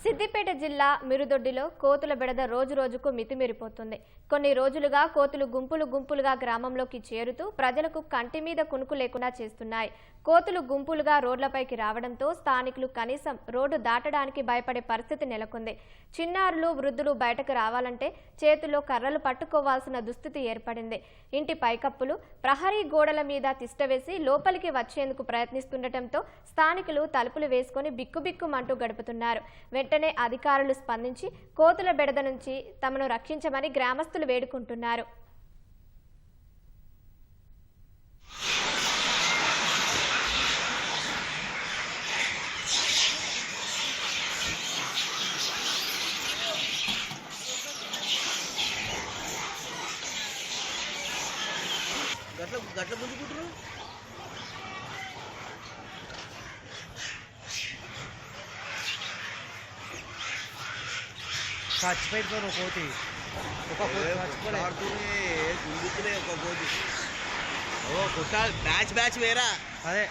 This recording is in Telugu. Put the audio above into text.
సిద్దిపేట జిల్లా మిరుదొడ్డిలో కోతుల బెడద రోజు రోజుకు మితిమీరిపోతుంది. కొన్ని రోజులుగా కోతులు గుంపులు గుంపులుగా గ్రామంలోకి చేరుతూ ప్రజలకు కంటి మీద కునుకు లేకుండా చేస్తున్నాయి. కోతులు గుంపులుగా రోడ్లపైకి రావడంతో స్థానికులు కనీసం రోడ్డు దాటడానికి భయపడే పరిస్థితి నెలకొంది. చిన్నారులు, వృద్ధులు బయటకు రావాలంటే చేతుల్లో కర్రలు పట్టుకోవాల్సిన దుస్థితి ఏర్పడింది. ఇంటి పైకప్పులు, ప్రహరీ గోడల మీద తిష్టవేసి లోపలికి వచ్చేందుకు ప్రయత్నిస్తుండటంతో స్థానికులు తలుపులు వేసుకుని బిక్కుబిక్కుమంటూ గడుపుతున్నారు. వెంటనే అధికారులు స్పందించి కోతుల బెడద నుంచి తమను రక్షించమని గ్రామస్తులు వేడుకుంటున్నారు. గట్ల గుంజుకుంటారు. చచ్చిపోయిన కోతి ఒక గుంజుతున్నాయి ఒక కోతి. ఓ కొట్టాలి, బ్యాచ్ వేరా. అదే